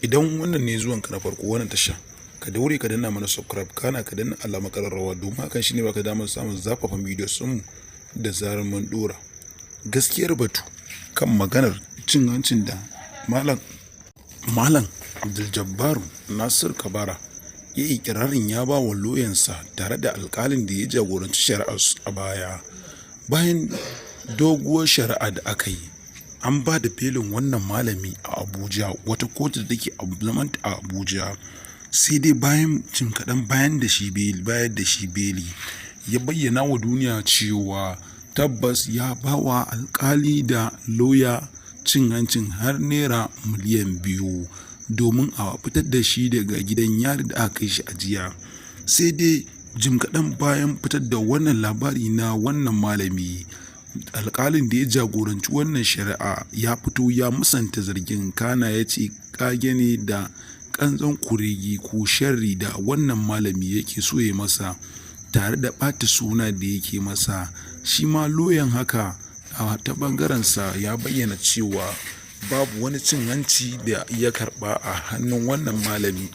Idan wannan ne zuwanka na farko wannan tasha, ka daure ka danna mana subscribe kana ka danna alamar ƙararrawa domin hakan shine baka damar samun zafafan bidiyon mu da zarar mun dora. Gaskiyar batu kan maganar cin hancin da Malam Abduljabbaru Nasir Kabara ya yi ikirarin ya ba wa loyansa tare da alƙalin da ya jagoranci shari'ar a baya. Bayan doguwar shari'a da aka yi, an ba da belin wannan malami a Abuja, wata kotu da take a Abuja. Sai dai bayan cin kaɗan bayar da shi beli ya bayyana wa duniya cewa tabbas ya ba wa alƙali da lauya cin hancin har naira miliyan 2 domin a fitar da shi daga gidan yari da aka kai shi a jiya. Sai dai jim kaɗan bayan fitar da wannan labari na wannan malami, alƙalin da ya jagoranci wannan shari'a ya fito ya musanta zargin, kana ya ce ƙage ne da ƙanzon kuregi ko sharri da wannan malami yake so ya masa tare da ɓata suna da yake masa. Shi ma loyan haka a ta ɓangarensa ya bayyana cewa babu wani cin hanci da ya karɓa a hannun wannan malami.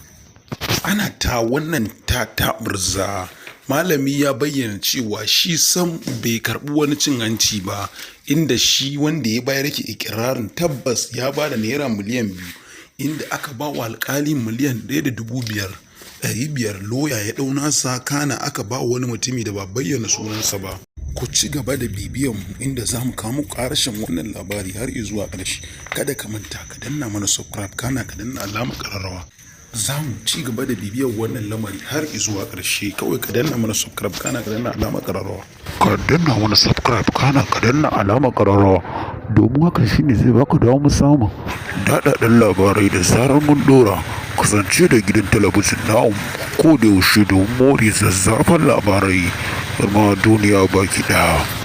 Ana ta wannan taɓurza. Malami ya bayyana cewa shi sam bai karɓi wani cin hanci ba, inda shi wanda ya bayar yake ikirarin tabbas ya ba da naira miliyan 2, inda aka ba wa alƙali miliyan 1,500,500. Loya ya ɗau nasa, kana aka ba wani mutumi da ba bayyana sunansa ba. Ku ci gaba da bibiyan mu inda za mu kawo muku ƙarashin wannan labari har zuwa ƙarshe. Kada ka manta ka danna mana subscribe kana ka danna alamar ƙararrawa. Za mu ci gaba da bibiyar wannan lamari har zuwa ƙarshe. Kawai ka danna mana subscribe kana ka danna alamar ƙararrawa. Ka danna mana subscribe kana ka danna alamar ƙararrawa, domin hakan shine zai baka damar samun daɗaɗɗen labarai da zarar mun dora. Kasance da gidan talabijin na ko da yaushe domin more zazzafan labarai ma duniya baki ɗaya.